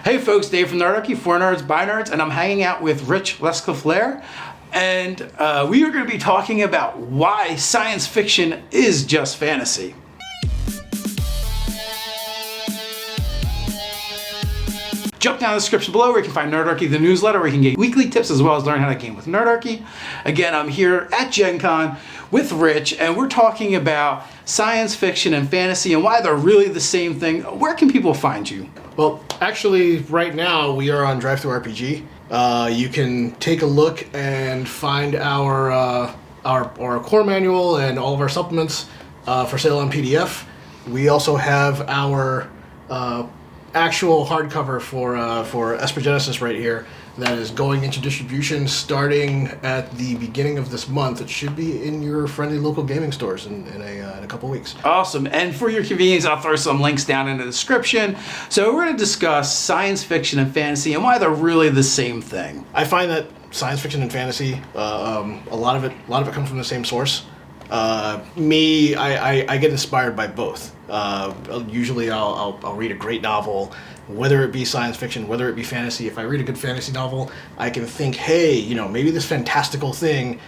Hey folks, Dave from Nerdarchy, for nerds, by nerds, and I'm hanging out with Rich Lescouflair, and we are going to be talking about why science fiction is just fantasy. Jump down in the description below where you can find Nerdarchy, the newsletter, where you can get weekly tips as well as learn how to game with Nerdarchy. Again, I'm here at Gen Con with Rich, and we're talking about science fiction and fantasy and why they're really the same thing. Where can people find you? Well, actually, right now we are on DriveThruRPG. You can take a look and find our core manual and all of our supplements for sale on PDF. We also have our actual hardcover for Esper Gensis right here that is going into distribution starting at the beginning of this month. It should be in your friendly local gaming stores in a couple weeks. Awesome. And for your convenience, I'll throw some links down in the description. So we're going to discuss science fiction and fantasy and why they're really the same thing. I find that science fiction and fantasy, a lot of it comes from the same source. I get inspired by both. Usually I'll read a great novel, whether it be science fiction, whether it be fantasy. If I read a good fantasy novel, I can think, hey, maybe this fantastical thing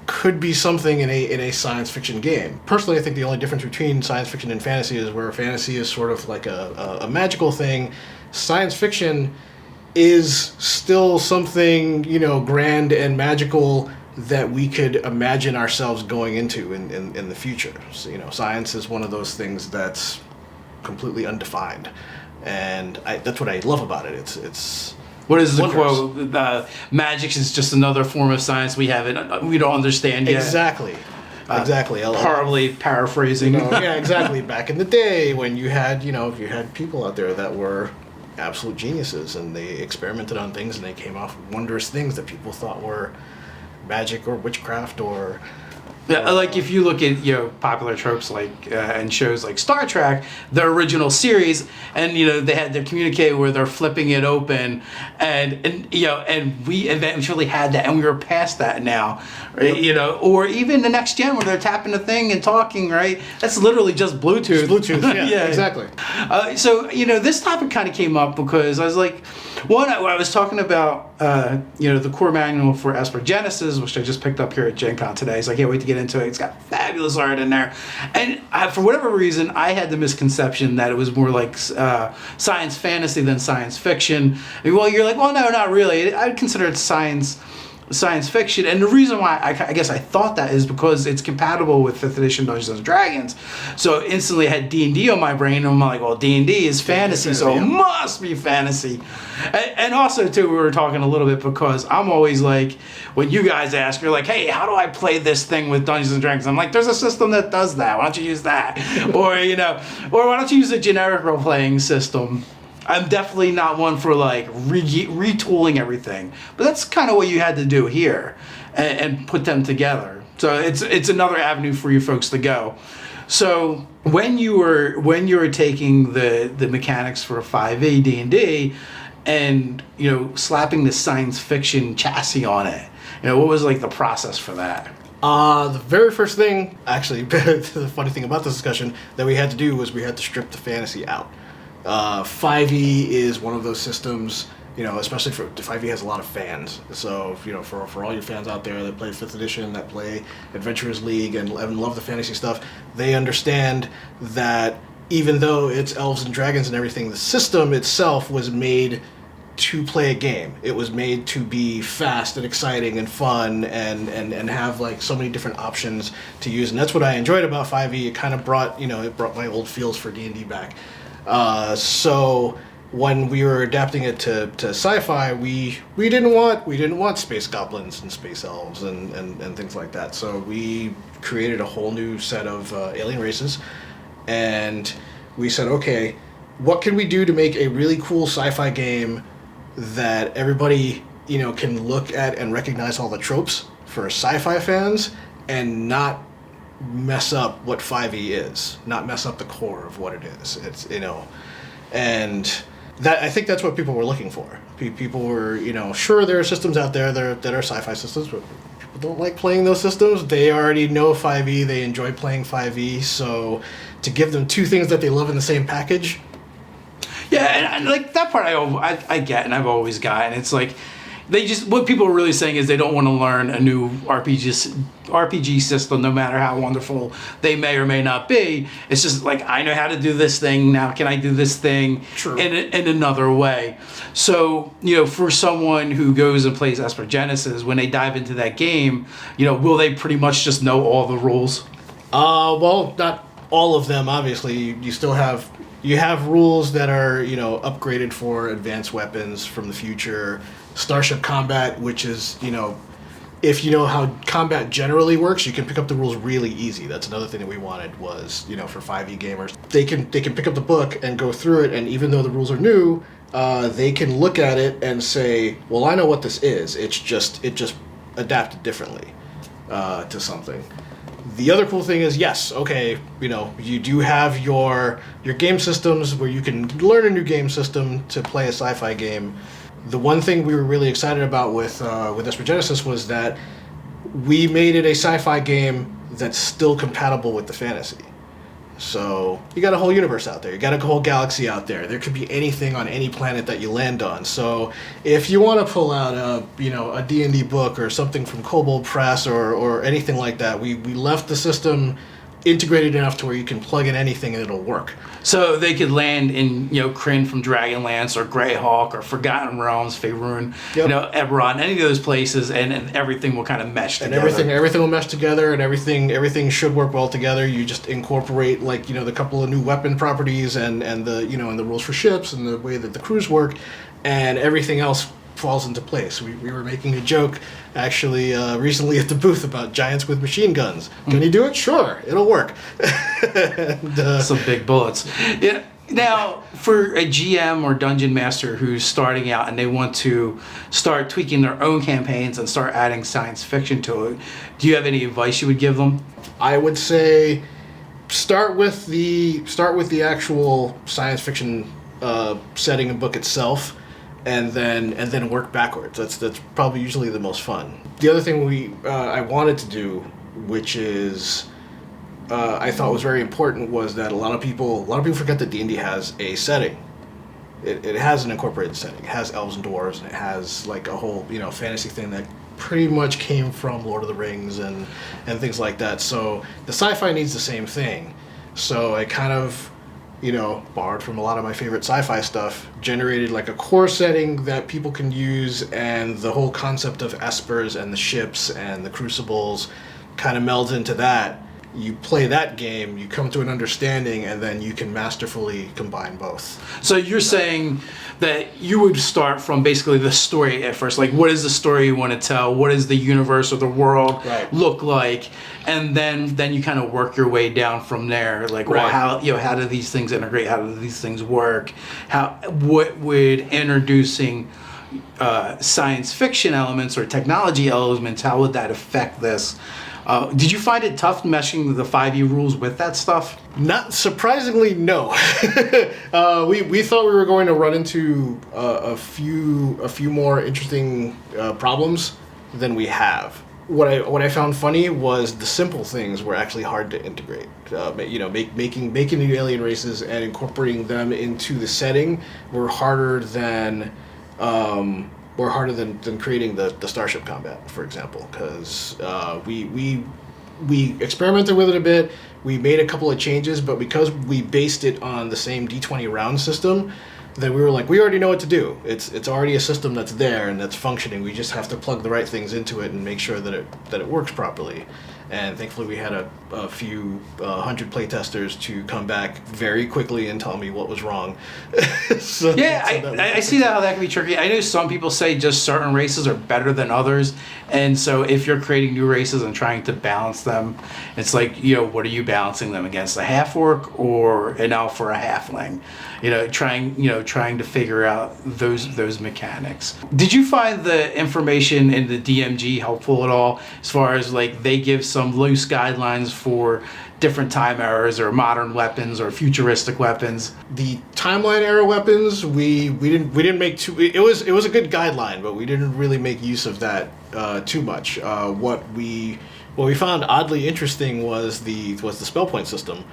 could be something in a science fiction game. Personally, I think the only difference between science fiction and fantasy is where fantasy is sort of like a magical thing. Science fiction is still something, grand and magical that we could imagine ourselves going into in the future. So, science is one of those things that's completely undefined, and that's what I love about it. It's what is the quote? Magic is just another form of science we don't understand yet. Exactly. Exactly. Horribly paraphrasing. Yeah, exactly. Back in the day when you had people out there that were absolute geniuses and they experimented on things and they came off with wondrous things that people thought were magic or witchcraft or like if you look at popular tropes like and shows like Star Trek, the original series, and they had their communique where they're flipping it open, and we eventually had that, and we were past that now, right? Yep. Or even the next gen where they're tapping the thing and talking, right? That's literally just Bluetooth. Yeah, exactly. So this topic kind of came up because I was like, I was talking about the core manual for Esper Gensis, which I just picked up here at Gen Con today, so I can't wait to get into it. It's got fabulous art in there, and for whatever reason I had the misconception that it was more like science fantasy than science fiction. Well, you're like, well, no, not really. I'd consider it science fiction, and the reason why I guess I thought that is because it's compatible with 5th edition Dungeons and Dragons. So instantly I had D&D on my brain, and I'm like, well, D&D is fantasy, so it must be fantasy. And also too, we were talking a little bit because I'm always like, when you guys ask, you're like, hey, how do I play this thing with Dungeons and Dragons? I'm like, there's a system that does that. Why don't you use that? or why don't you use a generic role-playing system? I'm definitely not one for like retooling everything, but that's kind of what you had to do here, and put them together. So it's another avenue for you folks to go. So when you were taking the mechanics for 5e D&D, and slapping the science fiction chassis on it, what was like the process for that? The very first thing, actually, the funny thing about this discussion that we had to do was we had to strip the fantasy out. 5e is one of those systems, especially for 5e has a lot of fans. So, for all your fans out there that play 5th edition, that play Adventurers League and love the fantasy stuff, they understand that even though it's elves and dragons and everything, the system itself was made to play a game. It was made to be fast and exciting and fun and have like so many different options to use. And that's what I enjoyed about 5e. It kind of brought my old feels for D&D back. So when we were adapting it to sci-fi, we didn't want space goblins and space elves and things like that. So we created a whole new set of alien races, and we said, okay, what can we do to make a really cool sci-fi game that everybody can look at and recognize all the tropes for sci-fi fans and not mess up what 5e is, not mess up the core of what it is. It's and that I think that's what people were looking for. People were sure there are systems out there that are sci-fi systems, but people don't like playing those systems. They already know 5e, they enjoy playing 5e, so to give them two things that they love in the same package, Yeah, and like that part I get, and I've always got, and it's like they just what people are really saying is they don't want to learn a new RPG system, no matter how wonderful they may or may not be. It's just like I know how to do this thing now. Can I do this thing in another way? So for someone who goes and plays Esper Gensis, when they dive into that game, will they pretty much just know all the rules? Well, not all of them. Obviously, you still have. You have rules that are, upgraded for advanced weapons from the future. Starship combat, which is, if you know how combat generally works, you can pick up the rules really easy. That's another thing that we wanted was, for 5e gamers. They can pick up the book and go through it, and even though the rules are new, they can look at it and say, well, I know what this is. It just adapted differently to something. The other cool thing is, yes, okay, you do have your game systems where you can learn a new game system to play a sci-fi game. The one thing we were really excited about with Esper Gensis was that we made it a sci-fi game that's still compatible with the fantasy. So you got a whole universe out there. You got a whole galaxy out there. There could be anything on any planet that you land on. So if you want to pull out a D&D book or something from Kobold Press or anything like that, we left the system integrated enough to where you can plug in anything and it'll work. So they could land in, Kryn from Dragonlance or Greyhawk or Forgotten Realms, Faerun, Eberron, any of those places, and everything will kind of mesh together. And everything will mesh together, and everything should work well together. You just incorporate the couple of new weapon properties and the and the rules for ships and the way that the crews work, and everything else falls into place. We were making a joke actually recently at the booth about giants with machine guns. Can you do it? Sure, it'll work. And, some big bullets. Yeah. Now, for a GM or dungeon master who's starting out and they want to start tweaking their own campaigns and start adding science fiction to it, do you have any advice you would give them? I would say start with the actual science fiction setting and book itself. And then work backwards. That's probably usually the most fun. The other thing I wanted to do, which is I thought was very important, was that a lot of people forget that D&D has a setting. It has an incorporated setting. It has elves and dwarves, and it has like a whole fantasy thing that pretty much came from Lord of the Rings and things like that. So the sci-fi needs the same thing. So I kind of borrowed from a lot of my favorite sci-fi stuff, generated like a core setting that people can use, and the whole concept of espers and the ships and the crucibles kind of melds into that. You play that game, you come to an understanding, and then you can masterfully combine both. So you're saying that you would start from basically the story at first, like what is the story you want to tell, what does the universe or the world look like, and then you kind of work your way down from there, like well, how do these things integrate, how do these things work, what would introducing science fiction elements or technology elements, how would that affect this? Did you find it tough meshing the 5e rules with that stuff? Not surprisingly, no. We thought we were going to run into a few more interesting problems than we have. What I found funny was the simple things were actually hard to integrate. Making the alien races and incorporating them into the setting were harder than creating the starship combat, for example, because we experimented with it a bit. We made a couple of changes, but because we based it on the same D20 round system, then we were like, we already know what to do. It's already a system that's there and that's functioning. We just have to plug the right things into it and make sure that it works properly. And thankfully we had a few 100 playtesters to come back very quickly and tell me what was wrong. I see how that can be tricky. I know some people say just certain races are better than others. And so if you're creating new races and trying to balance them, it's like, what are you balancing them against? A half-orc or an elf or a halfling? Trying to figure out those mechanics. Did you find the information in the DMG helpful at all, as far as like they give some loose guidelines for different time eras or modern weapons or futuristic weapons? The timeline era weapons, we didn't make too. It was a good guideline, but we didn't really make use of that too much. What we found oddly interesting was the spell point system,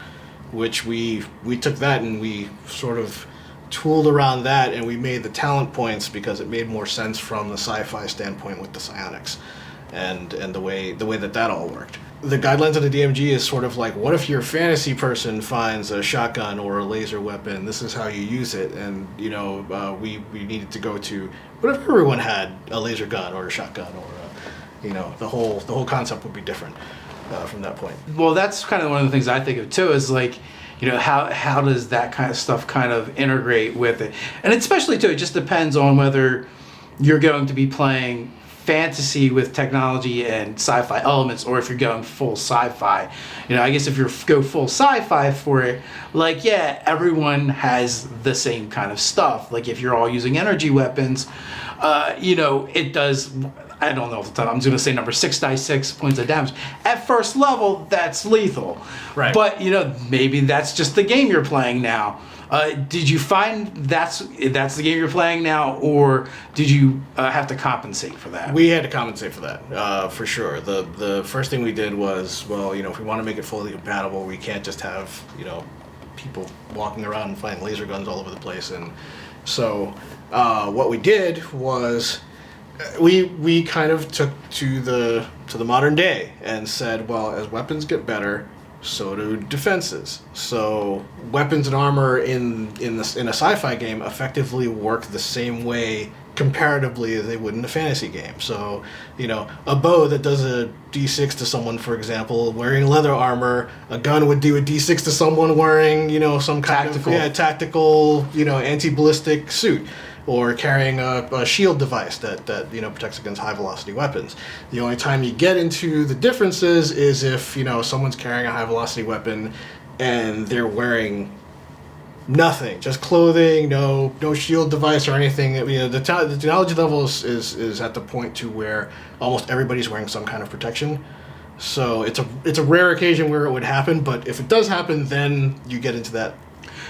which we took that and we sort of tooled around that, and we made the talent points because it made more sense from the sci-fi standpoint with the psionics and the way that all worked. The guidelines of the DMG is sort of like, what if your fantasy person finds a shotgun or a laser weapon? This is how you use it. And, you know, we needed to go to, what if everyone had a laser gun or a shotgun, or, you know, the whole concept would be different from that point. Well, that's kind of one of the things I think of too, is like, you know, how does that kind of stuff kind of integrate with it? And especially too, it just depends on whether you're going to be playing fantasy with technology and sci-fi elements, or if you're going full sci-fi. You know, I guess if you go full sci-fi for it, like, yeah, everyone has the same kind of stuff. Like if you're all using energy weapons, you know, it does, I don't know off the top, I'm just going to say number 6d6 points of damage. At first level, that's lethal. Right. But, you know, maybe that's just the game you're playing now. Did you find that's the game you're playing now, or did you have to compensate for that? We had to compensate for that, for sure. The first thing we did was, well, you know, if we want to make it fully compatible, we can't just have, you know, people walking around and finding laser guns all over the place. And so what we did was we kind of took to the modern day and said, well, as weapons get better, so do defenses. So weapons and armor in a sci-fi game effectively work the same way comparatively as they would in a fantasy game. So, you know, a bow that does a d6 to someone, for example, wearing leather armor, a gun would do a d6 to someone wearing, you know, some kind of tactical, you know, anti-ballistic suit, or carrying a shield device that you know, protects against high velocity weapons. The only time you get into the differences is if, you know, someone's carrying a high velocity weapon and they're wearing nothing, just clothing, no shield device or anything. You know, the technology level is at the point to where almost everybody's wearing some kind of protection. So it's a rare occasion where it would happen, but if it does happen, then you get into that.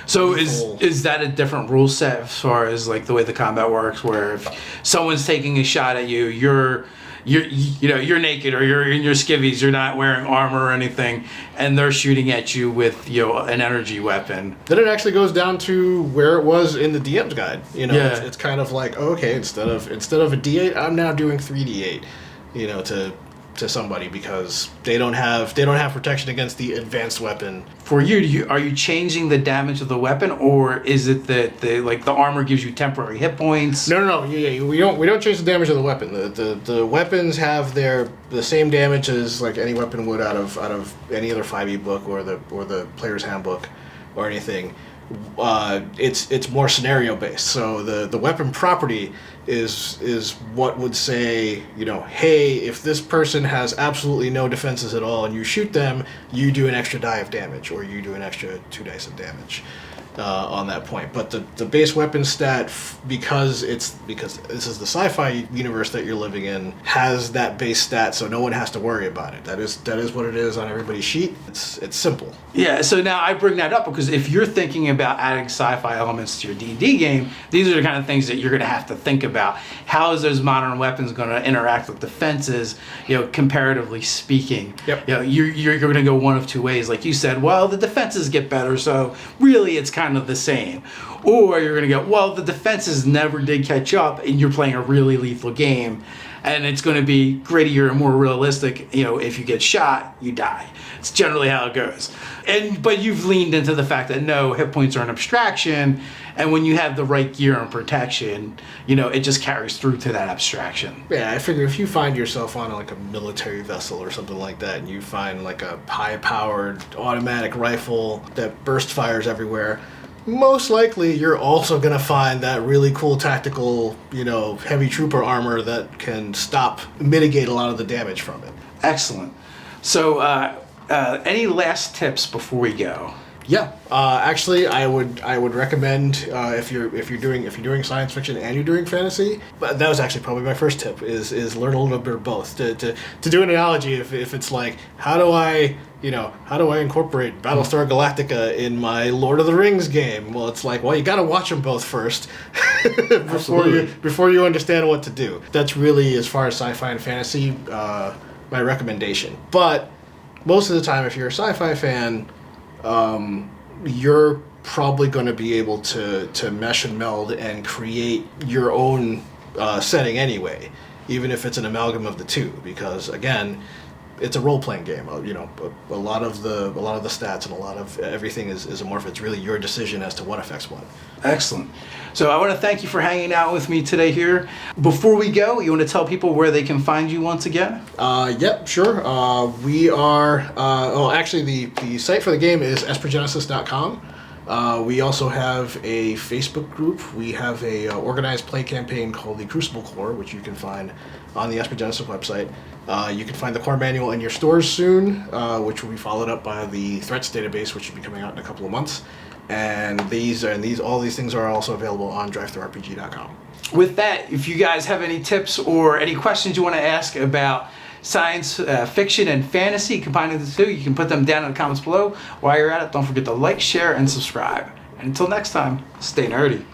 So is that a different rule set as far as like the way the combat works, where if someone's taking a shot at you, you're naked or you're in your skivvies, you're not wearing armor or anything, and they're shooting at you with, you know, an energy weapon? Then it actually goes down to where it was in the DM's guide. You know, yeah. It's kind of like, okay, instead of a D8, I'm now doing 3D8. You know, to somebody, because they don't have protection against the advanced weapon. For you, are you changing the damage of the weapon, or is it that the armor gives you temporary hit points? No. Yeah, we don't change the damage of the weapon. The weapons have the same damage as like any weapon would out of any other 5e book or the player's handbook or anything. It's more scenario based. So the weapon property is what would say, you know, hey, if this person has absolutely no defenses at all and you shoot them, you do an extra die of damage, or you do an extra 2 dice of damage on that point. But the base weapon stat, because this is the sci-fi universe that you're living in, has that base stat, so no one has to worry about it. That is what it is on everybody's sheet. It's simple. Yeah. So now I bring that up because if you're thinking about adding sci-fi elements to your D&D game, these are the kind of things that you're going to have to think about. How is those modern weapons going to interact with defenses? You know, comparatively speaking. Yep. You know, you're going to go one of two ways. Like you said, well, the defenses get better, so really it's kind of the same. Or you're going to go, well, the defenses never did catch up, and you're playing a really lethal game, and it's going to be grittier and more realistic. You know, if you get shot, you die. It's generally how it goes. But you've leaned into the fact that no, hit points are an abstraction, and when you have the right gear and protection, you know, it just carries through to that abstraction. Yeah, I figure if you find yourself on like a military vessel or something like that, and you find like a high-powered automatic rifle that burst fires everywhere, most likely you're also going to find that really cool tactical, you know, heavy trooper armor that can mitigate a lot of the damage from it. Excellent. So, any last tips before we go? Yeah, actually, I would recommend if you're doing science fiction and you're doing fantasy. But that was actually probably my first tip is learn a little bit of both. To do an analogy, if it's like how do I incorporate Battlestar Galactica in my Lord of the Rings game? Well, it's like, well, you got to watch them both first before you understand what to do. That's really, as far as sci-fi and fantasy, my recommendation. But most of the time, if you're a sci-fi fan, you're probably going to be able to mesh and meld and create your own setting anyway, even if it's an amalgam of the two, because again, it's a role-playing game. You know, a lot of the stats and a lot of everything is amorphous. It's really your decision as to what affects what. Excellent. So I want to thank you for hanging out with me today here. Before we go, you want to tell people where they can find you once again? Yep, sure. We are, actually the site for the game is espergenesis.com. We also have a Facebook group. We have a organized play campaign called the Crucible Core, which you can find on the Esper Gensis website. You can find the core manual in your stores soon, which will be followed up by the threats database, which should be coming out in a couple of months. And all these things are also available on DriveThruRPG.com. With that, if you guys have any tips or any questions you want to ask about science fiction and fantasy, combining the two, you can put them down in the comments below. While you're at it, don't forget to like, share, and subscribe. And until next time, stay nerdy.